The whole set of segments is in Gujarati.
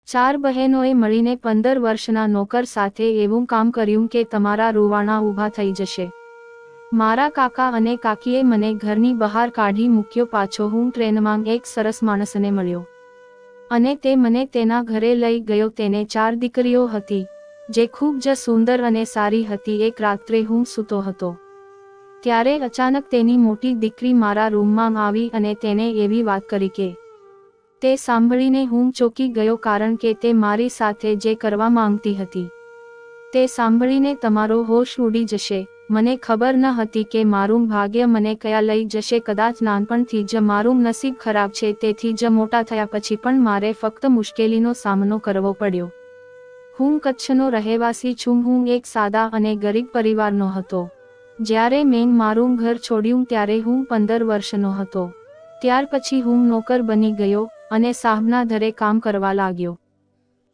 ચાર બહેનોએ મળીને 15 વર્ષના નોકર સાથે એવું કામ કર્યું કે તમારા રૂવાણા ઊભા થઈ જશે. મારા કાકા અને કાકીએ મને ઘરની બહાર કાઢી મૂક્યો. પાછો હું ટ્રેનમાં એક સરસ માણસને મળ્યો અને તે મને તેના ઘરે લઈ ગયો. તેને 4 દીકરીઓ હતી જે ખૂબ જ સુંદર અને સારી હતી. એક રાત્રે હું સૂતો હતો ત્યારે અચાનક તેની મોટી દીકરી મારા રૂમમાં આવી અને તેને એવી વાત કરી કે તે સાંભળીને હું ચોંકી ગયો, કારણ કે તે મારી સાથે જે કરવા માંગતી હતી તે સાંભળીને તમારો હોશ ઉડી જશે. મને ખબર ન હતી કે મારું ભાગ્ય મને કયા લઈ જશે. કદાચ નાનપણથી જ મારું નસીબ ખરાબ છે, તેથી જ મોટા થયા પછી પણ મારે ફક્ત મુશ્કેલીનો સામનો કરવો પડ્યો. હું કચ્છનો રહેવાસી છું. હું એક સાદા અને ગરીબ પરિવારનો હતો. જ્યારે મેં મારું ઘર છોડ્યું ત્યારે હું 15 વર્ષનો હતો. ત્યાર પછી હું નોકર બની ગયો અને સાહબના ઘરે કામ કરવા લાગ્યો.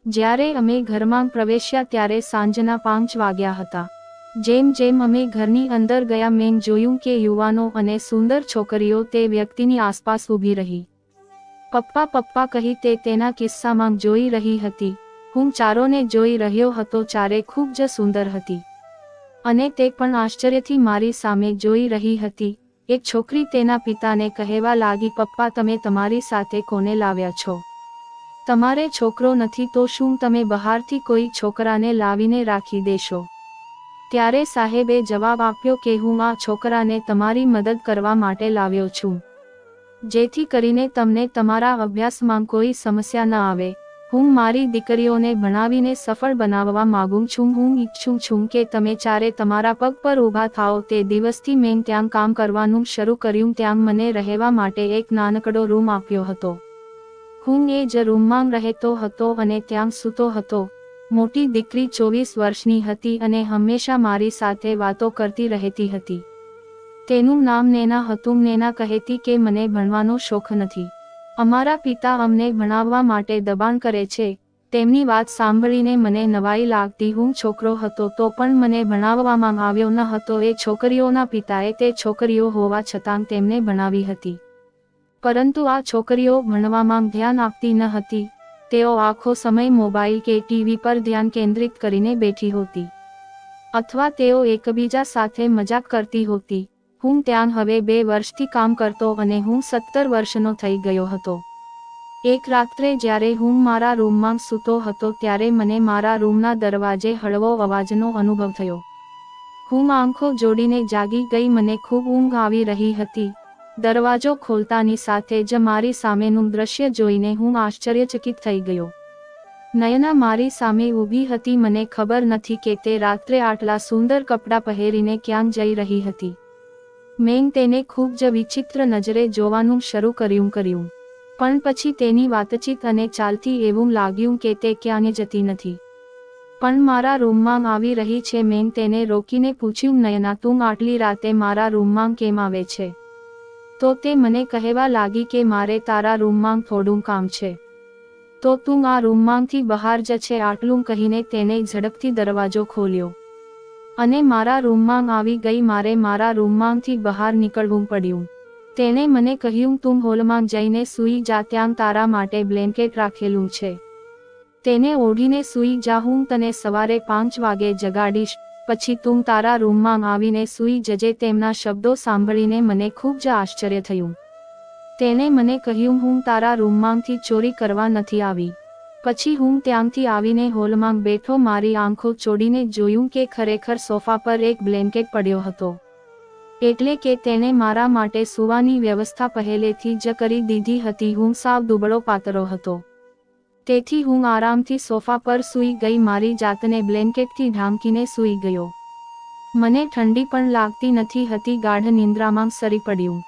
જ્યારે અમે ઘરમાં પ્રવેશ્યા ત્યારે સાંજના 5 વાગ્યા હતા. જેમ જેમ અમે ઘરની અંદર ગયા મેં જોયું કે યુવાનો અને સુંદર છોકરીઓ તે વ્યક્તિની આસપાસ ઊભી રહી. પપ્પા પપ્પા કહી તે તેના કિસ્સામાં જોઈ રહી હતી. હું ચારોને જોઈ રહ્યો હતો. ચારે ખૂબ જ સુંદર હતી અને તે પણ આશ્ચર્યથી મારી સામે જોઈ રહી હતી. એક છોકરી તેના પિતાને કહેવા લાગી, પપ્પા તમે તમારી સાથે કોને લાવ્યા છો? તમારે છોકરો નથી તો શું તમે બહારથી કોઈ છોકરાને લાવીને રાખી દેશો? ત્યારે સાહેબે જવાબ આપ્યો કે હું આ છોકરાને તમારી મદદ કરવા માટે લાવ્યો છું, જેથી કરીને તમને તમારા અભ્યાસમાં કોઈ સમસ્યા ન આવે. હું મારી દીકરીઓને ભણાવીને સફળ બનાવવા માંગુ છું. હું ઈચ્છું છું કે તમે ચારે તમારા પગ પર ઊભા થાઓ. તે દિવસથી મેં ત્યાં કામ કરવાનું શરૂ કર્યું. ત્યાં મને રહેવા માટે એક નાનકડો રૂમ આપ્યો હતો. હું એ જ રૂમમાં રહેતો હતો અને ત્યાં સૂતો હતો. મોટી દીકરી 24 વર્ષની હતી અને હંમેશા મારી સાથે વાતો કરતી રહેતી હતી. તેનું નામ નેના હતું. નેના કહેતી કે મને ભણવાનો શોખ નથી. અમારા પિતા અમને ભણાવવા માટે દબાણ કરે છે. તેમની વાત સાંભળીને મને નવાઈ લાગતી. હું છોકરો હતો તો પણ મને ભણાવવામાં આવ્યો ન હતો. એ છોકરીઓના પિતાએ તે છોકરીઓ હોવા છતાં તેમને ભણાવી હતી, પરંતુ આ છોકરીઓ ભણવામાં ધ્યાન આપતી ન હતી. તેઓ આખો સમય મોબાઈલ કે ટીવી પર ધ્યાન કેન્દ્રિત કરીને બેઠી હોતી અથવા તેઓ એકબીજા સાથે મજાક કરતી હોતી. હું ત્યાં હવે 2 વર્ષથી કામ કરતો અને હું 17 વર્ષનો થઈ ગયો હતો. એક રાત્રે જ્યારે હું મારા રૂમમાં સૂતો હતો ત્યારે મને મારા રૂમના દરવાજે હળવો અવાજનો અનુભવ થયો. હું આંખો જોડીને જાગી ગઈ. મને ખૂબ ઊંઘ આવી રહી હતી. દરવાજો ખોલતાની સાથે જ મારી સામેનું દ્રશ્ય જોઈને હું આશ્ચર્યચકિત થઈ ગયો. નયના મારી સામે ઊભી હતી. મને ખબર નથી કે તે રાત્રે આટલા સુંદર કપડાં પહેરીને ક્યાં જઈ રહી હતી. મેં તેને ખૂબ જ વિચિત્ર નજરે જોવાનું શરૂ કર્યું, પણ પછી તેની વાતચીત અને ચાલથી એવું લાગ્યું કે તે ક્યાંય જતી નથી, પણ મારા રૂમમાં આવી રહી છે. મેં તેને રોકીને પૂછ્યું, નયના તું આટલી રાતે મારા રૂમમાં કેમ આવે છે? તો તે મને કહેવા લાગી કે મારે તારા રૂમમાં થોડું કામ છે, તો તું આ રૂમમાંથી બહાર જ છે. આટલું કહીને તેને ઝડપથી દરવાજો ખોલ્યો અને મારા રૂમમાં આવી ગઈ. મારે મારા રૂમમાંથી બહાર નીકળવું પડ્યું. તેણે મને કહ્યું, તું હોલમાં જઈને સૂઈ જા. ત્યાં તારા માટે બ્લેન્કેટ રાખેલું છે, તેને ઓઢીને સૂઈ જા. હું તને સવારે 5 વાગે જગાડીશ, પછી તું તારા રૂમમાં આવીને સૂઈ જજે. તેમના શબ્દો સાંભળીને મને ખૂબ જ આશ્ચર્ય થયું. તેણે મને કહ્યું, હું તારા રૂમમાંથી ચોરી કરવા નથી આવી. પછી હું ત્યાંથી આવીને હોલમાં બેઠો. મારી આંખો ચોડીને જોયું કે ખરેખર સોફા પર એક બ્લેન્કેટ પડ્યો હતો, એટલે કે તેણે મારા માટે સૂવાની વ્યવસ્થા પહેલેથી જ કરી દીધી હતી. હું સાવ દુબળો પાતળો હતો, તેથી હું આરામથી સોફા પર સૂઈ ગઈ. મારી જાતને બ્લેન્કેટથી ઢાંકીને સૂઈ ગયો. મને ઠંડી પણ લાગતી નથી હતી. ગાઢ નિંદ્રામાં સરી પડ્યું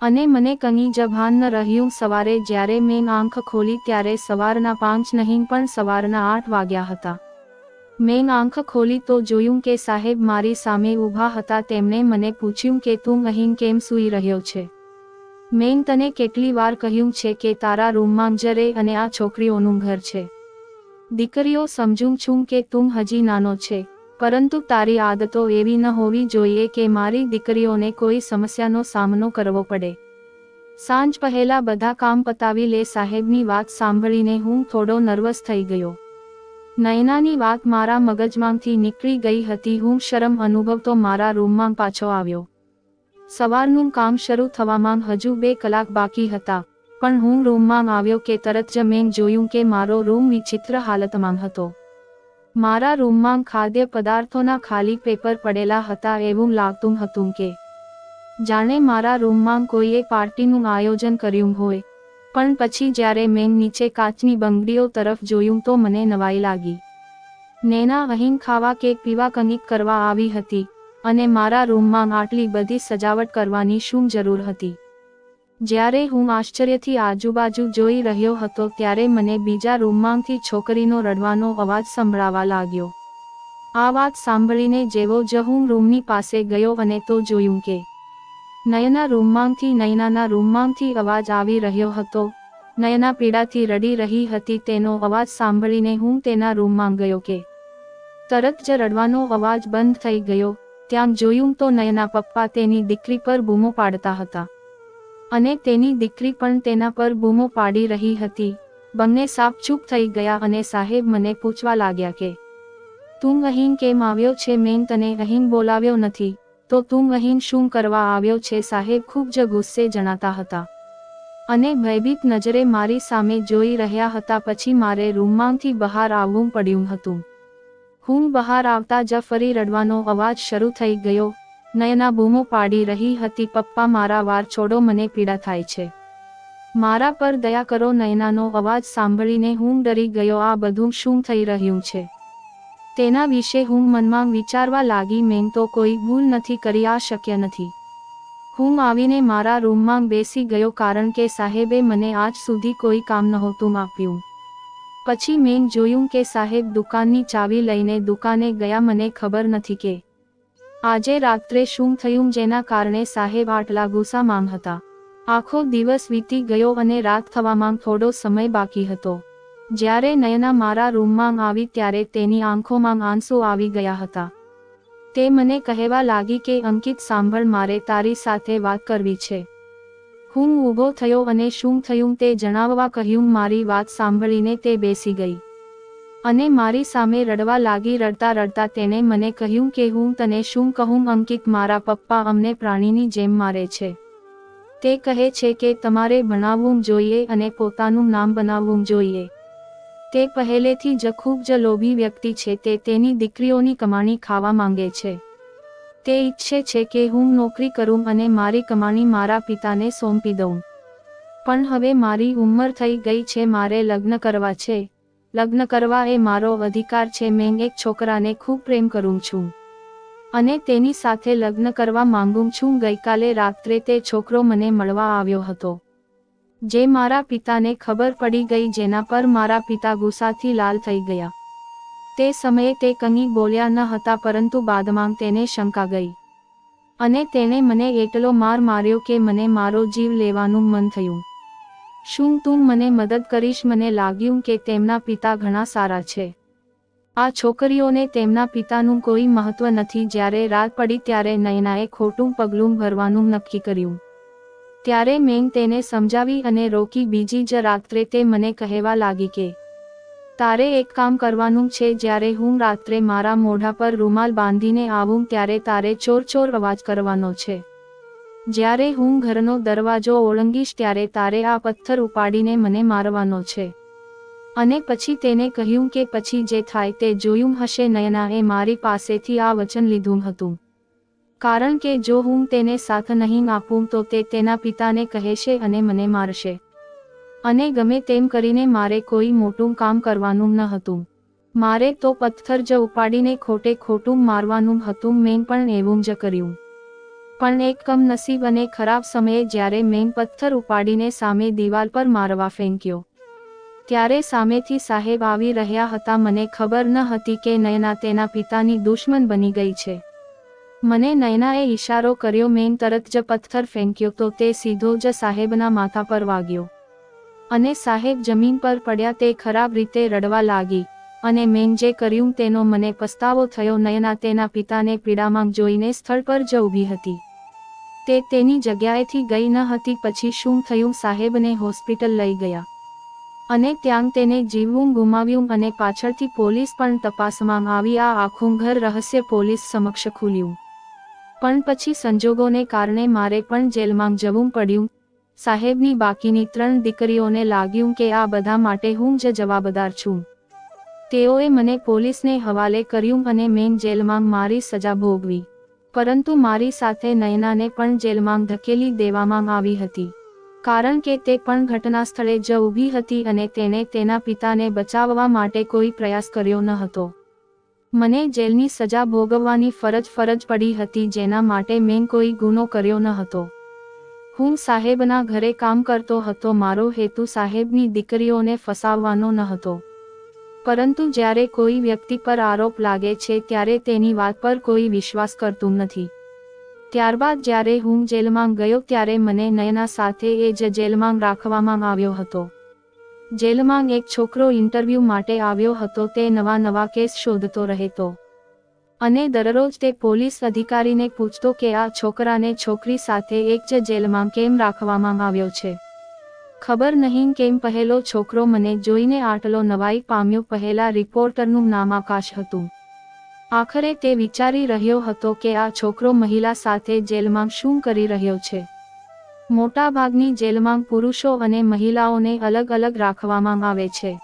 અને મને કંઈ જ ભાન ન રહ્યું. સવારે જ્યારે મેં આંખ ખોલી ત્યારે સવારના 5 નહીં પણ સવારના 8 વાગ્યા હતા. મેં આંખ ખોલી તો જોયું કે સાહેબ મારી સામે ઊભા હતા. તેમણે મને પૂછ્યું કે તું અહીં કેમ સૂઈ રહ્યો છે? મેં તને કેટલી વાર કહ્યું છે કે તારા રૂમમાં જ રહે અને આ છોકરીઓનું ઘર છે. દીકરીઓ, સમજું છું કે તું હજી નાનો છે, પરંતુ તારી આદતો એવી ન હોવી જોઈએ કે મારી દીકરીઓને કોઈ સમસ્યાનો સામનો કરવો પડે. સાંજ પહેલા બધા કામ પતાવી લે સાહેબની વાત સાંભળીને હું થોડો નર્વસ થઈ ગયો. નયનાની વાત મારા મગજમાંથી નીકળી ગઈ હતી. હું શરમ અનુભવતો મારા રૂમમાં પાછો આવ્યો. સવારનું કામ શરૂ થવામાં હજુ 2 કલાક બાકી હતા, પણ હું રૂમમાં આવ્યો કે તરત જ મેં જોયું કે મારો રૂમ વિચિત્ર હાલતમાં હતો. મારા રૂમમાં ખાદ્ય પદાર્થોના ખાલી પેપર પડેલા હતા. એવું લાગતું હતું કે જાણે મારા રૂમમાં કોઈએ પાર્ટીનું આયોજન કર્યું હોય. પણ પછી જ્યારે મેં નીચે કાચની બંગડીઓ તરફ જોયું તો મને નવાઈ લાગી. નૈના અહીં ખાવા કે પીવા કંઈક કરવા આવી હતી, અને મારા રૂમમાં આટલી બધી સજાવટ કરવાની શું જરૂર હતી? જ્યારે હું આશ્ચર્યથી આજુબાજુ જોઈ રહ્યો હતો ત્યારે મને બીજા રૂમમાંથી છોકરીનો રડવાનો અવાજ સંભળાવા લાગ્યો. આ વાત સાંભળીને જેવો જ હું રૂમની પાસે ગયો અને તો જોયું કે નયનાના રૂમમાંથી અવાજ આવી રહ્યો હતો. નયના પીડાથી રડી રહી હતી. તેનો અવાજ સાંભળીને હું તેના રૂમમાં ગયો કે તરત જ રડવાનો અવાજ બંધ થઈ ગયો. ત્યાં જોયું તો નયના પપ્પા તેની દીકરી પર બૂમો પાડતા હતા, અને તેની દીકરી પણ તેના પર બૂમો પાડી રહી હતી. બંને સાપચૂપ થઈ ગયા અને સાહેબ મને પૂછવા લાગ્યા કે તું અહીં કેમ આવ્યો છે? મેં તને અહીં બોલાવ્યો નથી, તો તું અહીં શું કરવા આવ્યો છે? સાહેબ ખૂબ જ ગુસ્સે જણાતા હતા અને ભયભીત નજરે મારી સામે જોઈ રહ્યા હતા. પછી મારે રૂમમાંથી બહાર આવવું પડ્યું હતું. હું બહાર આવતા જ ફરી રડવાનો અવાજ શરૂ થઈ ગયો. નયના બૂમો પાડી રહી હતી, પપ્પા મારા વાર છોડો, મને પીડા થાય છે, મારા પર દયા કરો. નયનાનો અવાજ સાંભળીને હું ડરી ગયો. આ બધું શું થઈ રહ્યું છે? તેના વિશે હું મનમાં વિચારવા લાગી. મેં તો કોઈ ભૂલ નથી કરી, આ શક્ય નથી. હું આવીને મારા રૂમમાં બેસી ગયો, કારણ કે સાહેબે મને આજ સુધી કોઈ કામ નહોતું આપ્યું. પછી મેં જોયું કે સાહેબ દુકાનની ચાવી લઈને દુકાને ગયા. મને ખબર નથી કે આજે રાત્રે શું થયું જેના કારણે સાહેબ આટલા ગુસ્સામાં હતા. આખો દિવસ વીતી ગયો અને રાત થવામાં થોડો સમય બાકી હતો. જ્યારે નયના મારા રૂમમાં આવી ત્યારે તેની આંખોમાં આંસુ આવી ગયા હતા. તે મને કહેવા લાગી કે અંકિત સાંભળ, મારે તારી સાથે વાત કરવી છે. હું ઊભો થયો અને શું થયું તે જણાવવા કહ્યું. મારી વાત સાંભળીને તે બેસી ગઈ અને મારી સામે રડવા લાગી. રડતા રડતા તેણે મને કહ્યું કે હું તને શું કહું અંકિત, મારા પપ્પા અમને પ્રાણીની જેમ મારે છે. તે કહે છે કે તમારે ભણાવવું જોઈએ અને પોતાનું નામ બનાવવું જોઈએ. તે પહેલેથી જ ખૂબ જ લોભી વ્યક્તિ છે. તે તેની દીકરીઓની કમાણી ખાવા માંગે છે. તે ઈચ્છે છે કે હું નોકરી કરું અને મારી કમાણી મારા પિતાને સોંપી દઉં. પણ હવે મારી ઉંમર થઈ ગઈ છે, મારે લગ્ન કરવા છે. લગ્ન કરવા એ મારો અધિકાર છે. મેં એક છોકરાને ખૂબ પ્રેમ કરું છું અને તેની સાથે લગ્ન કરવા માંગુ છું. ગઈકાલે રાત્રે તે છોકરો મને મળવા આવ્યો હતો. જે મારા પિતાને ખબર પડી ગઈ, જેના પર મારા પિતા ગુસ્સાથી લાલ થઈ ગયા. તે સમયે તે કંઈ બોલ્યા ન હતા, પરંતુ બાદમાં તેને શંકા ગઈ અને તેણે મને એટલો માર માર્યો કે મને મારો જીવ લેવાનું મન થયું. શું તું મને મદદ કરીશ? મને લાગ્યું કે તેમના પિતા ઘણા સારા છે. આ છોકરીઓને તેમના પિતાનું કોઈ મહત્વ નથી. જ્યારે રાત પડી ત્યારે નયનાએ ખોટું પગલું ભરવાનું નક્કી કર્યું. ત્યારે મેં તેને સમજાવી અને રોકી. બીજી જ રાત્રે તે મને કહેવા લાગી કે તારે એક કામ કરવાનું છે. જ્યારે હું રાત્રે મારા મોઢા પર રૂમાલ બાંધીને આવું ત્યારે તારે ચોર ચોર અવાજ કરવાનો છે. જ્યારે હું ઘરનો દરવાજો ઓળંગીશ ત્યારે તારે આ પથ્થર ઉપાડીને મને મારવાનો છે. અને પછી તેને કહ્યું કે પછી જે થાય તે જોયું હશે. નયનાએ મારી પાસેથી આ વચન લીધું હતું, કારણ કે જો હું તેને સાથ નહીં આપું તો તે તેના પિતાને કહેશે અને મને મારશે. અને ગમે તેમ કરીને મારે કોઈ મોટું કામ કરવાનું ન હતું. મારે તો પથ્થર જ ઉપાડીને ખોટે ખોટું મારવાનું હતું. મેં પણ એવું જ કર્યું. પણ એક કમનસીબ અને ખરાબ સમયે જ્યારે મેં પથ્થર ઉપાડીને સામે દિવાલ પર મારવા ફેંક્યો ત્યારે સામેથી સાહેબ આવી રહ્યા હતા. મને ખબર ન હતી કે નયના તેના પિતાની દુશ્મન બની ગઈ છે. મને નયનાએ ઈશારો કર્યો. મેં તરત જ પથ્થર ફેંક્યો તો તે સીધો જ સાહેબના માથા પર વાગ્યો અને સાહેબ જમીન પર પડ્યા. તે ખરાબ રીતે રડવા લાગી અને મેં જે કર્યું તેનો મને પસ્તાવો થયો. નયના તેના પિતાને પીડામાં જોઈને સ્થળ પર જ ઊભી હતી. તે તેની જગ્યાએથી ગઈ ન હતી. પછી શું થયું? સાહેબને હોસ્પિટલ લઈ ગયા અને ત્યાં તેને જીવવું ગુમાવ્યું અને પાછળથી પોલીસ પણ તપાસમાં આવી. આ આખું ઘર રહસ્ય પોલીસ સમક્ષ ખુલ્યું. પણ પછી સંજોગોને કારણે મારે પણ જેલમાં જવું પડ્યું. સાહેબની બાકીની 3 દીકરીઓને લાગ્યું કે આ બધા માટે હું જ જવાબદાર છું. તેઓએ મને પોલીસને હવાલે કર્યું અને મેં જેલમાં મારી સજા ભોગવી. પરંતુ મારી સાથે નયનાને પણ જેલમાં ધકેલી દેવામાં આવી હતી, કારણ કે તે પણ ઘટના સ્થળે જ ઊભી હતી અને તેણે તેના પિતાને બચાવવા માટે કોઈ પ્રયાસ કર્યો ન હતો. મને જેલની સજા ભોગવવાની ફરજ પડી હતી, જેના માટે મેં કોઈ ગુનો કર્યો ન હતો. હું સાહેબના ઘરે કામ કરતો હતો. મારો હેતુ સાહેબની દીકરીઓને ફસાવવાનો ન હતો. પરંતુ જ્યારે કોઈ વ્યક્તિ પર આરોપ લાગે છે ત્યારે તેની વાત પર કોઈ વિશ્વાસ કરતું નથી. ત્યારબાદ જ્યારે હું જેલમાં ગયો ત્યારે મને નયના સાથે એ જ જેલમાં રાખવામાં આવ્યો હતો. જેલમાં એક છોકરો ઇન્ટરવ્યૂ માટે આવ્યો હતો. તે નવા કેસ શોધતો રહેતો અને દરરોજ તે પોલીસ અધિકારીને પૂછતો કે આ છોકરાને છોકરી સાથે એક જ જેલમાં કેમ રાખવામાં આવ્યો છે. ખબર નહીં કેમ પહેલો છોકરો મને જોઈને આટલો નવાઈ પામ્યો. પહેલા રિપોર્ટરનું નામ આકાશ હતું. આખરે તે વિચારી રહ્યો હતો કે આ છોકરો મહિલા સાથે જેલમાં શું કરી રહ્યો છે. મોટાભાગની જેલમાં પુરુષો અને મહિલાઓને અલગ રાખવામાં આવે છે,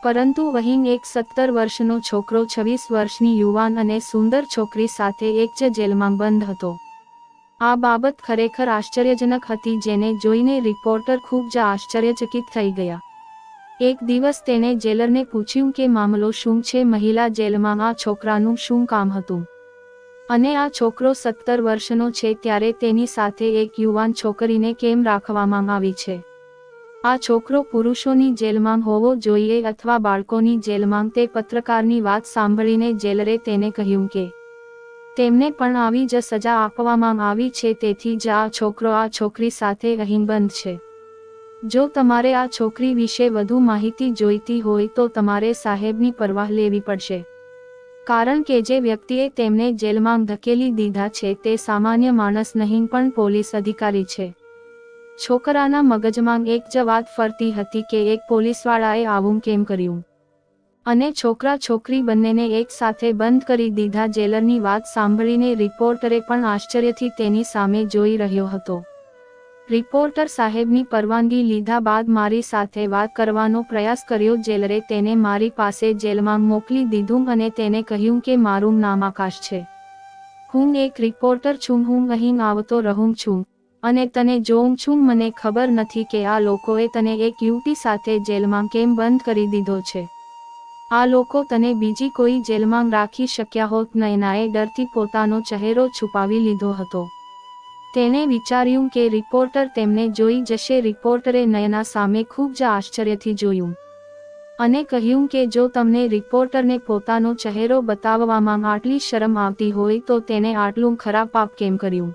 પરંતુ અહીં એક 17 વર્ષનો છોકરો 26 વર્ષની યુવાન અને સુંદર છોકરી સાથે એક જ જેલમાં બંધ હતો. આ બાબત ખરેખર આશ્ચર્યજનક હતી, જેને જોઈને રિપોર્ટર ખૂબ જ આશ્ચર્યચકિત થઈ ગયા. એક દિવસ તેણે જેલરને પૂછ્યું કે મામલો શું છે, મહિલા જેલમાં આ છોકરાનું શું કામ હતું. અને આ છોકરો 17 વર્ષનો છે ત્યારે તેની સાથે એક યુવાન છોકરીને કેમ રાખવામાં આવી છે. આ છોકરો પુરુષોની જેલમાં હોવો જોઈએ અથવા બાળકોની જેલમાં. તે પત્રકારની વાત સાંભળીને જેલરે તેને કહ્યું કે તેમને પણ આવી જ સજા આપવામાં આવી છે, તેથી જ આ છોકરો આ છોકરી સાથે અહીં બંધ છે. જો તમારે આ છોકરી વિશે વધુ માહિતી જોઈતી હોય તો તમારે સાહેબની પરવાહ લેવી પડશે, કારણ કે જે વ્યક્તિએ તેમને જેલમાં ધકેલી દીધા છે તે સામાન્ય માણસ નહીં પણ પોલીસ અધિકારી છે. છોકરાના મગજમાં એક જ વાત ફરતી હતી કે એક પોલીસવાળાએ આવું કેમ કર્યું, અને છોકરા છોકરી બંનેને એક સાથે બંધ કરી દીધા. જેલરની વાત સાંભળીને રિપોર્ટરે પણ આશ્ચર્યથી તેની સામે જોઈ રહ્યો હતો. રિપોર્ટર સાહેબની પરવાનગી લીધા બાદ મારી સાથે વાત કરવાનો પ્રયાસ કર્યો. જેલરે તેને મારી પાસે જેલમાં મોકલી દીધું અને તેને કહ્યું કે મારું નામ આકાશ છે. હું એક રિપોર્ટર છું. હું અહીં આવતો રહું છું અને તને જોઉં છું. મને ખબર નથી કે આ લોકોએ તને એક યુવતી સાથે જેલમાં કેમ બંધ કરી દીધો છે. આ લોકો તને બીજી કોઈ જેલમાં રાખી શક્યા હોત. નયનાએ ડરથી પોતાનો ચહેરો છુપાવી લીધો હતો. તેણે વિચાર્યું કે રિપોર્ટર તેમને જોઈ જશે. રિપોર્ટરે નયના સામે ખૂબ જ આશ્ચર્યથી જોયું અને કહ્યું કે જો તમને રિપોર્ટરને પોતાનો ચહેરો બતાવવામાં આટલી શરમ આવતી હોય તો તેને આટલું ખરાબ પાપ કેમ કર્યું.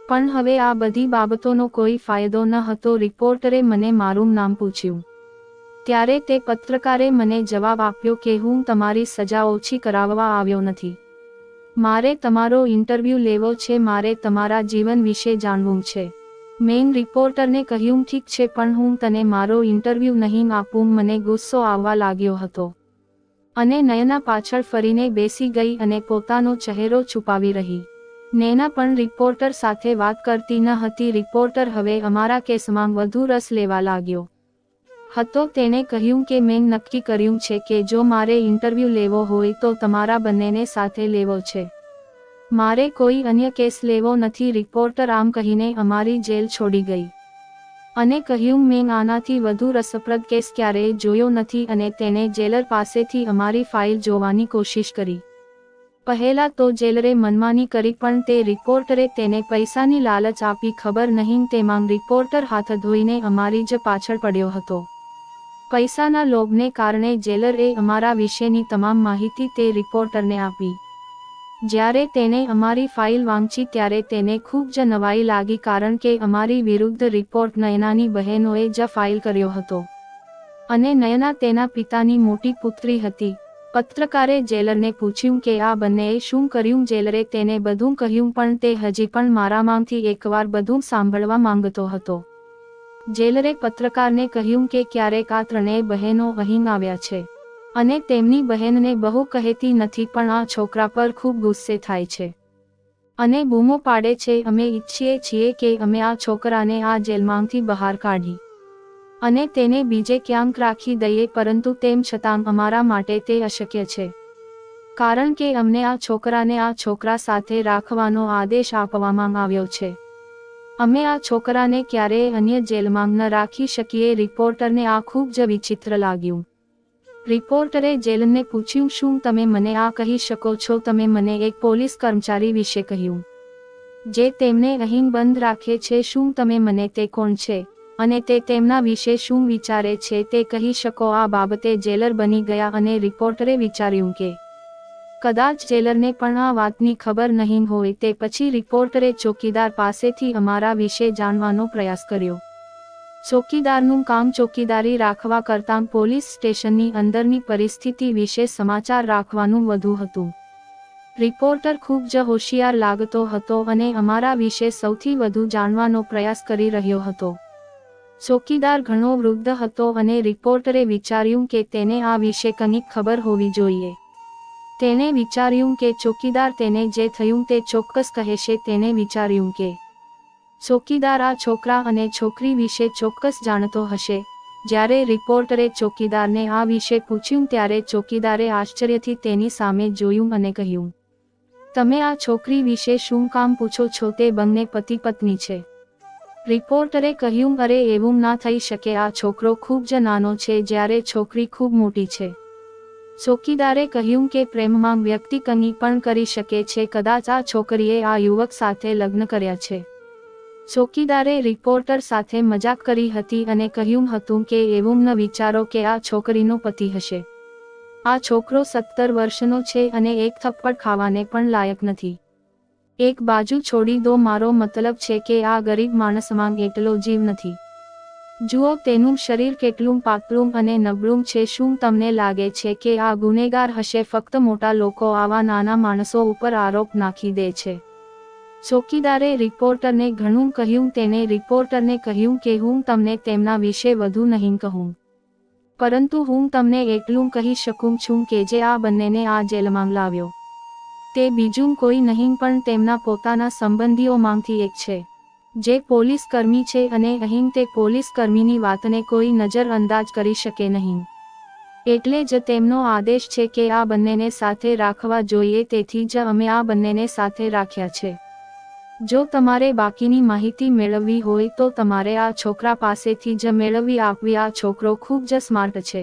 પણ હવે આ બધી બાબતોનો કોઈ ફાયદો ન હતો. રિપોર્ટરે મને મારું નામ પૂછ્યું ત્યારે તે પત્રકારે મને જવાબ આપ્યો કે હું તમારી સજા ઓછી કરાવવા આવ્યો નથી. મારે તમારો ઇન્ટરવ્યૂ લેવો છે. મારે તમારા જીવન વિશે જાણવું છે. મેં રિપોર્ટરને કહ્યું ઠીક છે, પણ હું તને મારો ઇન્ટરવ્યૂ નહીં આપું. મને ગુસ્સો આવવા લાગ્યો હતો અને નયના પાછળ ફરીને બેસી ગઈ અને પોતાનો ચહેરો છુપાવી રહી. નૈના પણ રિપોર્ટર સાથે વાત કરતી ન હતી. રિપોર્ટર હવે અમારા કેસમાં વધુ રસ લેવા લાગ્યો હતો. તેણે કહ્યું કે મેં નક્કી કર્યું છે કે જો મારે ઇન્ટરવ્યૂ લેવો હોય તો તમારા બંનેને સાથે લેવો છે. મારે કોઈ અન્ય કેસ લેવો નથી. રિપોર્ટર આમ કહીને અમારી જેલ છોડી ગઈ અને કહ્યું મેં આનાથી વધુ રસપ્રદ કેસ ક્યારેય જોયો નથી અને તેણે જેલર પાસેથી અમારી ફાઇલ જોવાની કોશિશ કરી. પહેલા તો જેલરે મનમાની કરી, પણ તે રિપોર્ટરે તેને પૈસાની લાલચ આપી. ખબર નહીં તેમાં રિપોર્ટર હાથ ધોઈને અમારી જ પાછળ પડ્યો હતો. પૈસાના લોભને કારણે જેલરે અમારા વિશેની તમામ માહિતી તે રિપોર્ટરને આપી. જ્યારે તેણે અમારી ફાઇલ વાંચી ત્યારે તેને ખૂબ જ નવાઈ લાગી, કારણ કે અમારી વિરુદ્ધ રિપોર્ટ નયનાની બહેનોએ જ ફાઇલ કર્યો હતો અને નયના તેના પિતાની મોટી પુત્રી હતી. પત્રકારે જેલરને પૂછ્યું કે આ બંનેએ શું કર્યું. જેલરે તેને બધું કહ્યું, પણ તે હજી પણ મારામાંથી એકવાર બધું સાંભળવા માંગતો હતો. જેલરે પત્રકારને કહ્યું કે ક્યારેક આ ત્રણેય બહેનો અહીં આવ્યા છે અને તેમની બહેનને બહુ કહેતી નથી, પણ આ છોકરા પર ખૂબ ગુસ્સે થાય છે અને બૂમો પાડે છે, અમે ઈચ્છીએ છીએ કે અમે આ છોકરાને આ જેલમાંથી બહાર કાઢી અને તેને બીજે ક્યાંક રાખી દઈએ, પરંતુ તેમ છતાં અમારા માટે તે અશક્ય છે, કારણ કે અમને આ છોકરાને આ છોકરા સાથે રાખવાનો આદેશ આપવામાં આવ્યો છે. અમે આ છોકરાને ક્યારેય અન્ય જેલમાં ન રાખી શકીએ. રિપોર્ટરને આ ખૂબ જ વિચિત્ર લાગ્યું. રિપોર્ટરે જેલરને પૂછ્યું, શું તમે મને આ કહી શકો છો? તમે મને એક પોલીસ કર્મચારી વિશે કહ્યું જે તેમને અહીં બંધ રાખે છે. શું તમે મને તે કોણ છે અને તે તેમના વિશે શું વિચારે છે તે કહી શકો? આ બાબતે જેલર બની ગયા અને રિપોર્ટરે વિચાર્યું કે કદાચ જેલરને પણ આ વાતની ખબર નહીં હોય. તે પછી રિપોર્ટરે ચોકીદાર પાસેથી અમારા વિશે જાણવાનો પ્રયાસ કર્યો. ચોકીદારનું કામ ચોકીદારી રાખવા કરતાં પોલીસ સ્ટેશનની અંદરની પરિસ્થિતિ વિશે સમાચાર રાખવાનું વધુ હતું. રિપોર્ટર ખૂબ જ હોશિયાર લાગતો હતો અને અમારા વિશે સૌથી વધુ જાણવાનો પ્રયાસ કરી રહ્યો હતો. ચોકીદાર ઘણો વૃદ્ધ હતો અને રિપોર્ટરે વિચાર્યું કે તેને આ વિશે કંઈક ખબર હોવી જોઈએ. તેણે વિચાર્યું કે ચોકીદાર તેને જે થયું તે ચોક્કસ કહેશે. તેને વિચાર્યું કે ચોકીદાર આ છોકરા અને છોકરી વિશે ચોક્કસ જાણતો હશે. જ્યારે રિપોર્ટરે ચોકીદારને આ વિશે પૂછ્યું ત્યારે ચોકીદારે આશ્ચર્યથી તેની સામે જોયું અને કહ્યું, તમે આ છોકરી વિશે શું કામ પૂછો છો? તે બંને પતિ પત્ની છે. રિપોર્ટરે કહ્યું, અરે એવું ના થઈ શકે. આ છોકરો ખૂબ જ નાનો છે જ્યારે છોકરી ખૂબ મોટી છે. ચોકીદારે કહ્યું કે પ્રેમમાં વ્યક્તિ કંઈ પણ કરી શકે છે. કદાચ આ છોકરીએ આ યુવક સાથે લગ્ન કર્યા છે. ચોકીદારે રિપોર્ટર સાથે મજાક કરી હતી અને કહ્યું હતું કે એવું ન વિચારો કે આ છોકરીનો પતિ હશે. આ છોકરો 17 વર્ષનો છે અને એક થપ્પડ ખાવાને પણ લાયક નથી. એક બાજુ છોડી દો, મારો મતલબ છે કે આ ગરીબ માણસમાં એટલો જીવ નથી. જુઓ તેનું શરીર કેટલું પાતળું અને નબળું છે. શું તમને લાગે છે કે આ ગુનેગાર હશે? ફક્ત મોટા લોકો આવા નાના માણસો ઉપર આરોપ નાખી દે છે. ચોકીદારે રિપોર્ટરને ઘણું કહ્યું. તેને રિપોર્ટરને કહ્યું કે હું તમને તેમના વિશે વધુ નહીં કહું, પરંતુ હું તમને એટલું કહી શકું છું કે જે આ બંનેને આ જેલમાં લાવ્યો તે બીજું કોઈ નહીં પણ તેમના પોતાના સંબંધીઓમાંથી એક છે જે પોલીસ કર્મી છે અને અહીં તે પોલીસ કર્મીની વાતને કોઈ નજરઅંદાજ કરી શકે નહીં. એટલે જ તેમનો આદેશ છે કે આ બંનેને સાથે રાખવા જોઈએ. તેથી જ અમે આ બંનેને સાથે રાખ્યા છે. જો તમારે બાકીની માહિતી મેળવવી હોય તો તમારે આ છોકરા પાસેથી જ મેળવવી આપવી. આ છોકરો ખૂબ જ સ્માર્ટ છે.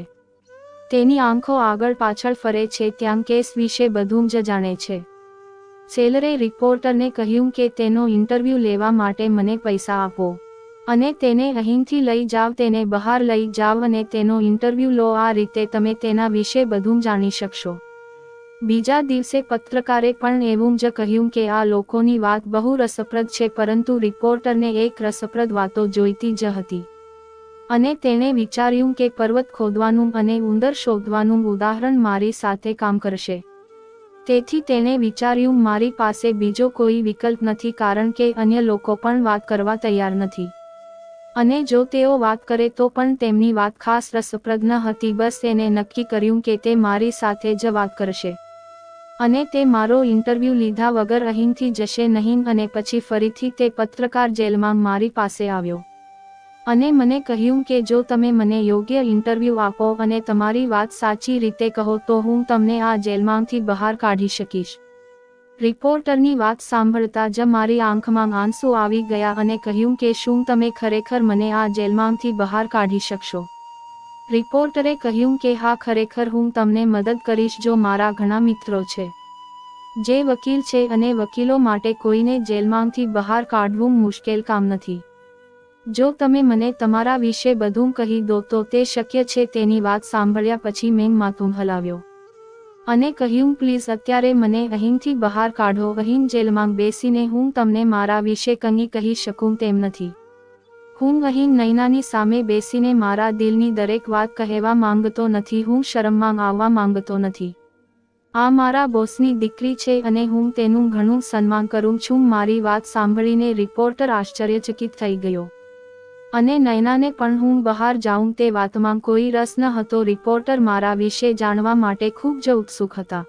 તેની આંખો આગળ પાછળ ફરે છે, ત્યાં કેસ વિશે બધું જ જાણે છે. જેલરે રિપોર્ટરને કહ્યું કે તેનો ઇન્ટરવ્યૂ લેવા માટે મને પૈસા આપો અને તેને અહીંથી લઈ જાવ. તેને બહાર લઈ જાવ અને તેનો ઇન્ટરવ્યૂ લો. આ રીતે તમે તેના વિશે બધું જાણી શકશો. બીજા દિવસે પત્રકારે પણ એવું જ કહ્યું કે આ લોકોની વાત બહુ રસપ્રદ છે, પરંતુ રિપોર્ટરને એક રસપ્રદ વાતો જોઈતી જ હતી અને તેણે વિચાર્યું કે પર્વત ખોદવાનું અને ઉંદર શોધવાનું ઉદાહરણ મારી સાથે કામ કરશે. તેથી તેણે વિચાર્યું, મારી પાસે બીજો કોઈ વિકલ્પ નથી, કારણ કે અન્ય લોકો પણ વાત કરવા તૈયાર નથી અને જો તેઓ વાત કરે તો પણ તેમની વાત ખાસ રસપ્રદ ન હતી. બસ એને નક્કી કર્યું કે તે મારી સાથે જ વાત કરશે અને તે મારો ઇન્ટરવ્યૂ લીધા વગર અહીંથી જશે નહીં. અને પછી ફરીથી તે પત્રકાર જેલમાં મારી પાસે આવ્યો અને મને કહ્યું કે જો તમે મને યોગ્ય ઇન્ટરવ્યૂ આપો અને તમારી વાત સાચી રીતે કહો તો હું તમને આ જેલમાંથી બહાર કાઢી શકીશ. રિપોર્ટરની વાત સાંભળતા જ મારી આંખમાં આંસુ આવી ગયા અને કહ્યું કે શું તમે ખરેખર મને આ જેલમાંથી બહાર કાઢી શકશો? રિપોર્ટરે કહ્યું કે હા, ખરેખર હું તમને મદદ કરીશ. જો મારા ઘણા મિત્રો છે જે વકીલ છે અને વકીલો માટે કોઈને જેલમાંથી બહાર કાઢવું મુશ્કેલ કામ નથી. જો તમે મને તમારા વિશે બધું કહી દો તો તે શક્ય છે. તેની વાત સાંભળ્યા પછી મેં માથું હલાવ્યો અને કહ્યું, પ્લીઝ અત્યારે મને અહીંથી બહાર કાઢો. અહીં જેલમાં બેસીને હું તમને મારા વિશે કંઈ કહી શકું તેમ નથી. હું અહીં નયનાની સામે બેસીને મારા દિલની દરેક વાત કહેવા માંગતો નથી. હું શરમમાં આવવા માંગતો નથી. આ મારા બોસની દીકરી છે અને હું તેનું ઘણું સન્માન કરું છું. મારી વાત સાંભળીને રિપોર્ટર આશ્ચર્યચકિત થઈ ગયો. અને નયનાને પણ હું બહાર જાઉં તે વાતમાં કોઈ રસ ન હતો. રિપોર્ટર મારા વિશે જાણવા માટે ખૂબ જ ઉત્સુક હતા.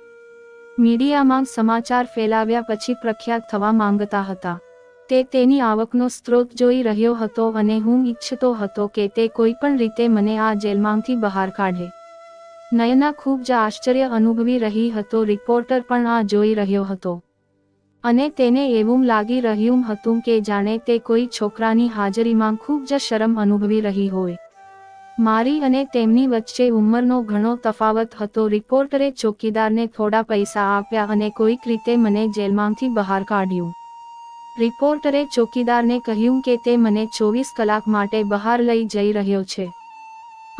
મીડિયામાં સમાચાર ફેલાવ્યા પછી પ્રખ્યાત થવા માંગતા હતા. તે તેની આવકનો સ્ત્રોત જોઈ રહ્યો હતો અને હું ઈચ્છતો હતો કે તે કોઈ પણ રીતે મને આ જેલમાંથી બહાર કાઢે. નયના ખૂબ જ આશ્ચર્ય અનુભવી રહી હતો. રિપોર્ટર પણ આ જોઈ રહ્યો હતો અને તેને એવું લાગી રહ્યું હતું કે જાણે તે કોઈ છોકરાની હાજરીમાં ખૂબ જ શરમ અનુભવી રહી હોય. મારી અને તેમની વચ્ચે ઉંમરનો ઘણો તફાવત હતો. રિપોર્ટરે ચોકીદારને થોડા પૈસા આપ્યા અને કોઈક રીતે મને જેલમાંથી બહાર કાઢ્યું. રિપોર્ટરે ચોકીદારને કહ્યું કે તે મને 24 કલાક માટે બહાર લઈ જઈ રહ્યો છે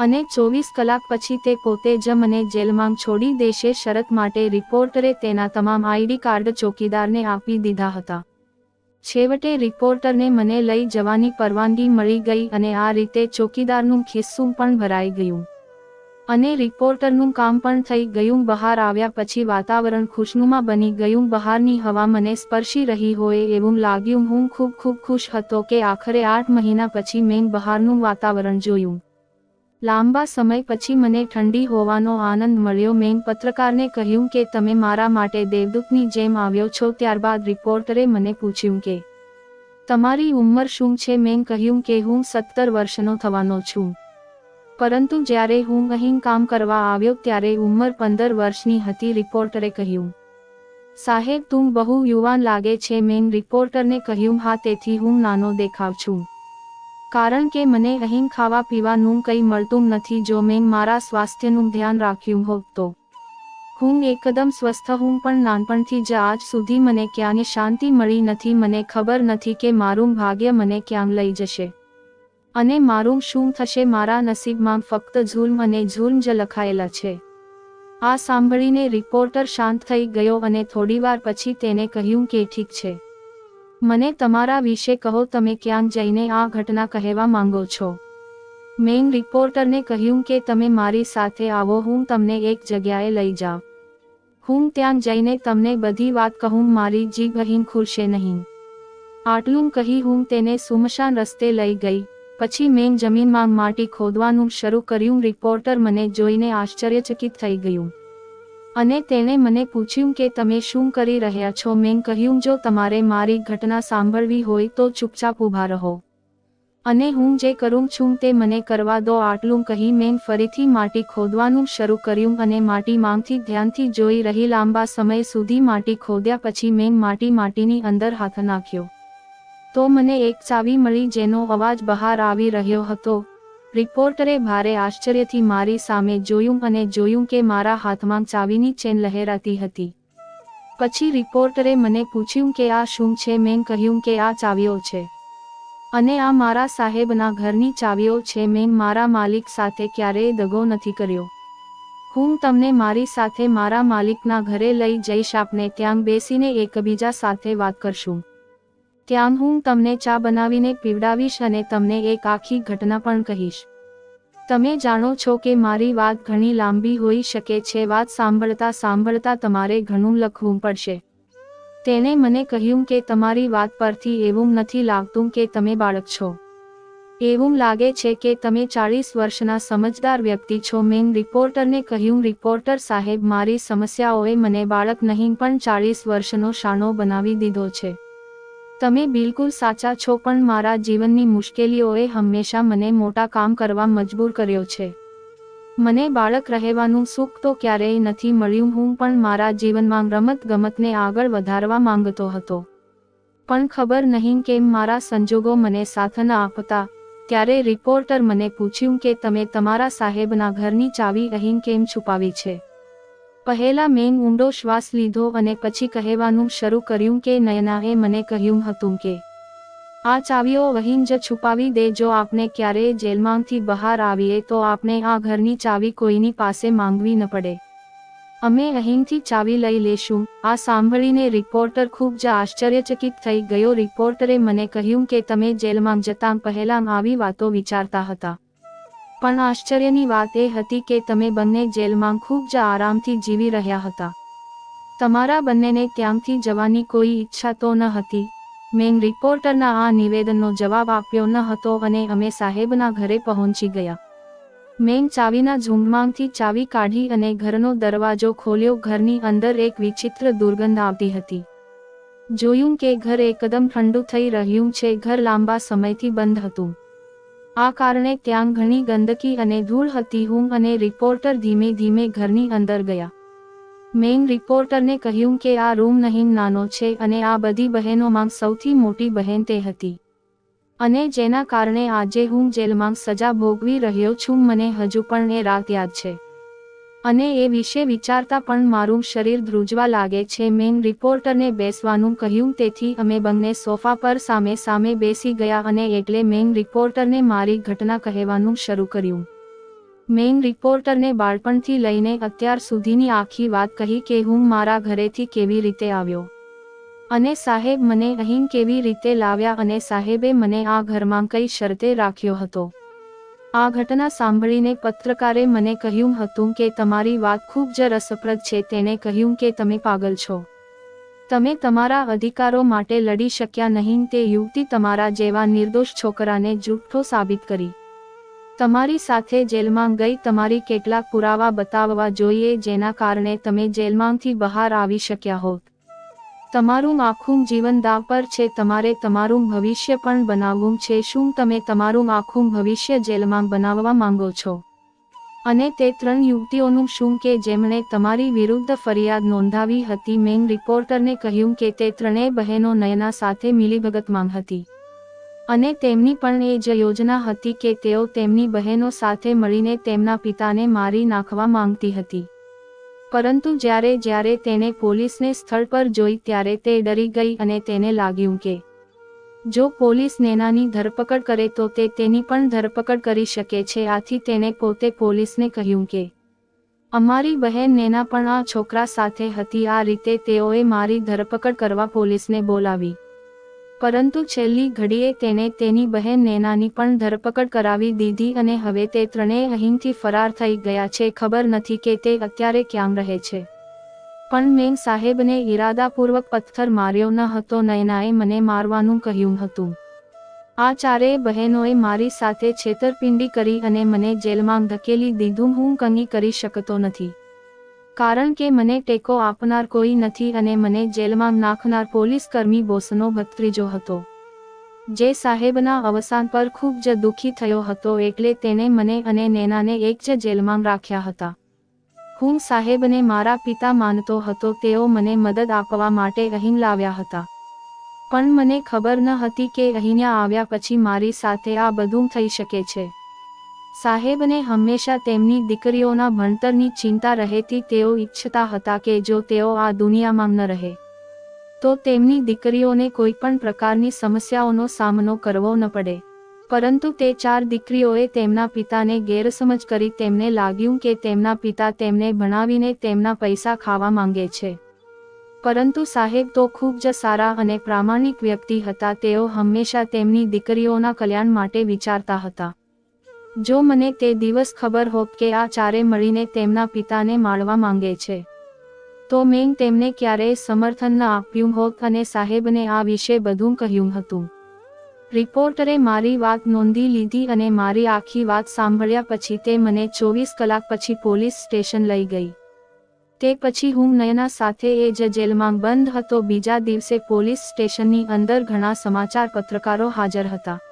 અને 24 કલાક પછી તે પોતે જ મને જેલમાં છોડી દેશે. શરત માટે રિપોર્ટરે તેના તમામ આઈડી કાર્ડ ચોકીદારને આપી દીધા હતા. છેવટે રિપોર્ટરને મને લઈ જવાની પરવાનગી મળી ગઈ અને આ રીતે ચોકીદારનું ખિસ્સું પણ ભરાઈ ગયું અને રિપોર્ટરનું કામ પણ થઈ ગયું. બહાર આવ્યા પછી વાતાવરણ ખુશનુમા બની ગયું. બહારની હવા મને સ્પર્શી રહી હોય એવું લાગ્યું. હું ખૂબ ખુશ હતો કે આખરે 8 મહિના પછી મેં બહારનું વાતાવરણ જોયું. લાંબા સમય પછી મને ઠંડી હોવાનો આનંદ મળ્યો. મેં પત્રકારને કહ્યું કે તમે મારા માટે દેવદૂતની જેમ આવ્યો છો. ત્યારબાદ રિપોર્ટરે મને પૂછ્યું કે તમારી ઉંમર શું છે. મેં કહ્યું કે હું 17 વર્ષનો થવાનો છું, પરંતુ જ્યારે હું અહીં કામ કરવા આવ્યો ત્યારે ઉંમર 15 વર્ષની હતી. રિપોર્ટરે કહ્યું, સાહેબ તું બહુ યુવાન લાગે છે. મેં રિપોર્ટરને કહ્યું, હા, તેથી હું નાનો દેખાવ છું કારણ કે મને અહીં ખાવા પીવાનું કંઈ મળતું નથી. જો મેં મારા સ્વાસ્થ્યનું ધ્યાન રાખ્યું હોત તો હું એકદમ સ્વસ્થ હું, પણ નાનપણથી જ આજ સુધી મને ક્યાંય શાંતિ મળી નથી. મને ખબર નથી કે મારું ભાગ્ય મને ક્યાં લઈ જશે અને મારું શું થશે. મારા નસીબમાં ફક્ત ઝુલ્મ અને ઝુલ્મ જ લખાયેલા છે. આ સાંભળીને રિપોર્ટર શાંત થઈ ગયો અને થોડીવાર પછી તેને કહ્યું કે ઠીક છે, મને તમારા વિશે કહો. તમે ક્યાં જઈને આ ઘટના કહેવા માંગો છો. મેં રિપોર્ટરને કહ્યું કે તમે મારી સાથે આવો, હું તમને એક જગ્યાએ લઈ જાઉં. હું ત્યાં જઈને તમને બધી વાત કહું. મારી જીભ અહીં ખુલશે નહીં. આટલું કહી હું તેને સુમસાન રસ્તે લઈ ગઈ. પછી મેં જમીનમાં માટી ખોદવાનું શરૂ કર્યું. રિપોર્ટર મને જોઈને આશ્ચર્યચકિત થઈ ગયું અને તેણે મને પૂછ્યું કે તમે શું કરી રહ્યા છો. મેં કહ્યું, જો તમારે મારી ઘટના સાંભળવી હોય તો ચૂપચાપ ઊભા રહો અને હું જે કરું છું તે મને કરવા દો. આટલું કહી મેં ફરીથી માટી ખોદવાનું શરૂ કર્યું અને માટીમાંથી ધ્યાનથી જોઈ રહી. લાંબા સમય સુધી માટી ખોદ્યા પછી મેં માટીની અંદર હાથ નાખ્યો તો મને એક ચાવી મળી જેનો અવાજ બહાર આવી રહ્યો હતો. રિપોર્ટરે ભારે આશ્ચર્યથી મારી સામે જોયું અને જોયું કે મારા હાથમાં ચાવીની ચેન લહેરાતી હતી. પછી રિપોર્ટરે મને પૂછ્યું કે આ શું છે. મેં કહ્યું કે આ ચાવીઓ છે અને આ મારા સાહેબના ઘરની ચાવીઓ છે. મેં મારા માલિક સાથે ક્યારેય દગો નથી કર્યો. હું તમને મારી સાથે મારા માલિકના ઘરે લઈ જઈશ. આપણે ત્યાં બેસીને એકબીજા સાથે વાત કરશું. ત્યાં હું તમને ચા બનાવીને પીવડાવીશ અને તમને એક આખી ઘટના પણ કહીશ. તમે જાણો છો કે મારી વાત ઘણી લાંબી હોઈ શકે છે. વાત સાંભળતા તમારે ઘણું લખવું પડશે. તેણે મને કહ્યું કે તમારી વાત પરથી એવું નથી લાગતું કે તમે બાળક છો. એવું લાગે છે કે તમે 40 વર્ષના સમજદાર વ્યક્તિ છો. મેં રિપોર્ટરને કહ્યું, રિપોર્ટર સાહેબ, મારી સમસ્યાઓએ મને બાળક નહીં પણ 40 વર્ષનો શાણો બનાવી દીધો છે. તમે બિલકુલ સાચા છો, પણ મારા જીવનની મુશ્કેલીઓએ હંમેશા મને મોટા કામ કરવા મજબૂર કર્યો છે. મને બાળક રહેવાનું સુખ તો ક્યારેય નથી મળ્યું. હું પણ મારા જીવનમાં રમતગમતને આગળ વધારવા માંગતો હતો, પણ ખબર નહીં કેમ મારા સંજોગો મને સાથ ન આપતા. ત્યારે રિપોર્ટર મને પૂછ્યું કે તમે તમારા સાહેબના ઘરની ચાવી અહીં કેમ છુપાવી છે. પહેલા મેં ઊંડો શ્વાસ લીધો અને પછી કહેવાનું શરૂ કર્યું કે નયનાએ મને કહ્યું હતું કે આ ચાવીઓ અહીં જ છુપાવી દે. જો આપણે ક્યારેય જેલમાંથી બહાર આવીએ તો આપણે આ ઘરની ચાવી કોઈની પાસે માંગવી ન પડે. અમે અહીંથી ચાવી લઈ લેશું. આ સાંભળીને રિપોર્ટર ખૂબ જ આશ્ચર્યચકિત થઈ ગયો. રિપોર્ટરે મને કહ્યું કે તમે જેલમાં જતા પહેલાં આવી વાતો વિચારતા હતા, પણ આશ્ચર્યની વાત એ હતી કે તમે બંને જેલમાં ખૂબ જ આરામથી જીવી રહ્યા હતા. તમારા બંનેને ત્યાંથી જવાની કોઈ ઈચ્છા તો ન હતી. મેં રિપોર્ટરના આ નિવેદનનો જવાબ આપ્યો ન હતો અને અમે સાહેબના ઘરે પહોંચી ગયા. મેં ચાવીના ઝૂંડમાંથી ચાવી કાઢી અને ઘરનો દરવાજો ખોલ્યો. ઘરની અંદર એક વિચિત્ર દુર્ગંધ આવતી હતી. જોયું કે ઘર એકદમ ઠંડુ થઈ રહ્યું છે. ઘર લાંબા સમયથી બંધ હતું. આ કારણે ત્યાં ઘણી ગંદકી અને ધૂળ હતી. હું અને રિપોર્ટર ધીમે ધીમે ઘરની અંદર ગયા. મેં રિપોર્ટરને કહ્યું કે આ રૂમ નહીં નાનો છે અને આ બધી બહેનોમાં સૌથી મોટી બહેન તે હતી, અને જેના કારણે આજે હું જેલમાં સજા ભોગવી રહ્યો છું. મને હજુ પણ એ રાત યાદ છે અને એ વિશે વિચારતા પણ મારું શરીર ધ્રુજવા લાગે છે. મેં રિપોર્ટરને બેસવાનું કહ્યું, તેથી અમે બંને સોફા પર સામે સામે બેસી ગયા અને એટલે મેં રિપોર્ટરને મારી ઘટના કહેવાનું શરૂ કર્યું. મેં રિપોર્ટરને બાળપણથી લઈને અત્યાર સુધીની આખી વાત કહી કે હું મારા ઘરેથી કેવી રીતે આવ્યો અને સાહેબ મને અહીં કેવી રીતે લાવ્યા અને સાહેબે મને આ ઘરમાં કઈ શરતે રાખ્યો હતો. આ ઘટના સાંભળીને પત્રકારે મને કહ્યું હતું કે તમારી વાત ખૂબ જ રસપ્રદ છે. તેણે કહ્યું કે તમે પાગલ છો. તમે તમારા અધિકારો માટે લડી શક્યા નહીં. તે યુવતી તમારા જેવા નિર્દોષ છોકરાને જૂઠ્ઠો સાબિત કરી તમારી સાથે જેલમાં ગઈ. તમારી કેટલાક પુરાવા બતાવવા જોઈએ જેના કારણે તમે જેલમાંથી બહાર આવી શક્યા હોત. તમારું આખું જીવન દાવ પર છે. તમારે તમારું ભવિષ્ય પણ બનાવવું છે. શું તમે તમારું આખું ભવિષ્ય જેલમાં બનાવવા માંગો છો? અને તે 3 યુવતીઓનું શું કે જેમણે તમારી વિરુદ્ધ ફરિયાદ નોંધાવી હતી? મેં રિપોર્ટરને કહ્યું કે તે 3 બહેનો નયના સાથે મિલીભગતમાં હતી અને તેમની પણ એ જ યોજના હતી કે તેઓ તેમની બહેનો સાથે મળીને તેમના પિતાને મારી નાખવા માંગતી હતી. પરંતુ જ્યારે તેણે પોલીસને સ્થળ પર જોઈ ત્યારે તે ડરી ગઈ અને તેને લાગ્યું કે જો પોલીસ નૈનાની ધરપકડ કરે તો તે તેની પણ ધરપકડ કરી શકે છે. આથી તેણે પોતે પોલીસને કહ્યું કે અમારી બહેન નૈના પણ આ છોકરા સાથે હતી. આ રીતે તેઓએ મારી ધરપકડ કરવા પોલીસને બોલાવી. પરંતુ છેલ્લી ઘડીએ તેણે તેની બહેન નૈનાની પણ ધરપકડ કરાવી દીધી અને હવે તે 3 અહીંથી ફરાર થઈ ગયા છે. ખબર નથી કે તે અત્યારે ક્યાં રહે છે. પણ મેં સાહેબને ઈરાદાપૂર્વક પથ્થર માર્યો ન હતો. નૈનાએ મને મારવાનું કહ્યું હતું. આ 4 બહેનોએ મારી સાથે છેતરપિંડી કરી અને મને જેલમાં ધકેલી દીધું. હું કંઈ કરી શકતો નથી કારણ કે મને ટેકો આપનાર કોઈ નથી અને મને જેલમાં નાખનાર પોલીસ કર્મી બોસનો ભત્રીજો હતો, જે સાહેબના અવસાન પર ખૂબ જ દુઃખી થયો હતો. એટલે તેણે મને અને નૈનાને એક જ જેલમાં રાખ્યા હતા. હું સાહેબને મારા પિતા માનતો હતો. તેઓ મને મદદ આપવા માટે અહીં લાવ્યા હતા, પણ મને ખબર ન હતી કે અહીંયા આવ્યા પછી મારી સાથે આ બધું થઈ શકે છે. સાહેબને હંમેશા તેમની દીકરીઓના ભણતરની ચિંતા રહેતી. તેઓ ઈચ્છતા હતા કે જો તેઓ આ દુનિયામાં ન રહે તો તેમની દીકરીઓને કોઈ પણ પ્રકારની સમસ્યાઓનો સામનો કરવો ન પડે. પરંતુ તે 4 દીકરીઓએ તેમના પિતાને ગેરસમજ કરી. તેમને લાગ્યું કે તેમના પિતા તેમને ભણાવીને તેમના પૈસા ખાવા માંગે છે. પરંતુ સાહેબ તો ખૂબ જ સારા અને પ્રામાણિક વ્યક્તિ હતા. તેઓ હંમેશા તેમની દીકરીઓના કલ્યાણ માટે વિચારતા હતા. જો મને તે દિવસ ખબર હોત કે આ 4 મળીને તેમના પિતાને મારવા માંગે છે તો મેં તેમને ક્યારેય સમર્થન ન આપ્યું હોત અને સાહેબને આ વિશે બધું કહ્યું હતું. રિપોર્ટરે મારી વાત નોંધી લીધી અને મારી આખી વાત સાંભળ્યા પછી તે મને 24 કલાક પછી પોલીસ સ્ટેશન લઈ ગઈ. તે પછી હું નયના સાથે એ જ જેલમાં બંધ હતો. બીજા દિવસે પોલીસ સ્ટેશનની અંદર ઘણા સમાચાર પત્રકારો હાજર હતા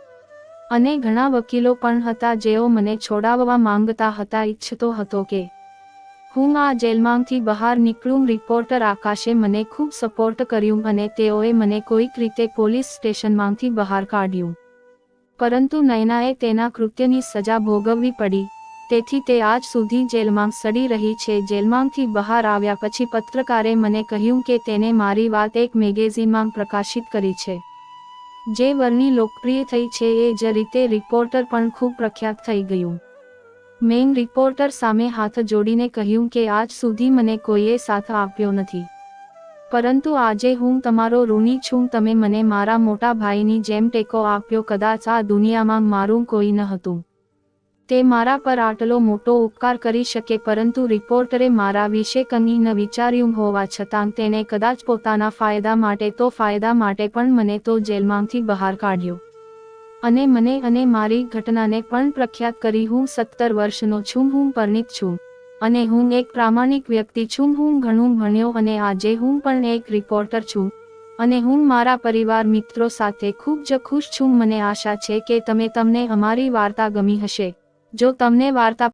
અને ઘણા વકીલો પણ હતા જેઓ મને છોડાવવા માંગતા હતા. ઈચ્છતો હતો કે હું આ જેલમાંથી બહાર નીકળું. રિપોર્ટર આકાશે મને ખૂબ સપોર્ટ કર્યું અને તેઓએ મને કોઈક રીતે પોલીસ સ્ટેશનમાંથી બહાર કાઢ્યું. પરંતુ નયનાએ તેના કૃત્યની સજા ભોગવવી પડી. તેથી તે આજ સુધી જેલમાં સડી રહી છે. જેલમાંથી બહાર આવ્યા પછી પત્રકારે મને કહ્યું કે તેને મારી વાત એક મેગેઝિનમાં પ્રકાશિત કરી છે, જે વરની લોકપ્રિય થઈ છે. એ જ રીતે રિપોર્ટર પણ ખૂબ પ્રખ્યાત થઈ ગયું. મેં રિપોર્ટર સામે હાથ જોડીને કહ્યું કે આજ સુધી મને કોઈએ સાથ આપ્યો નથી, પરંતુ આજે હું તમારો ઋણી છું. તમે મને મારા મોટા ભાઈની જેમ ટેકો આપ્યો. કદાચ આ દુનિયામાં મારું કોઈ ન હતું, તે મારા પર આટલો મોટો ઉપકાર કરી શકે, પરંતુ રિપોર્ટરે મારા વિશે કંઈ ન વિચાર્યું હોવા છતાં તેણે કદાચ પોતાના ફાયદા માટે તો ફાયદા માટે પણ મને તો જેલમાંથી બહાર કાઢ્યો અને મને અને મારી ઘટનાને પણ પ્રખ્યાત કરી. હું 17 વર્ષનો છું, હું પરણિત છું અને હું એક પ્રામાણિક વ્યક્તિ છું. હું ઘણું ભણ્યો અને આજે હું પણ એક રિપોર્ટર છું અને હું મારા પરિવાર મિત્રો સાથે ખૂબ જ ખુશ છું. મને આશા છે કે તમને અમારી વાર્તા ગમી હશે. જો તમને વાર્તા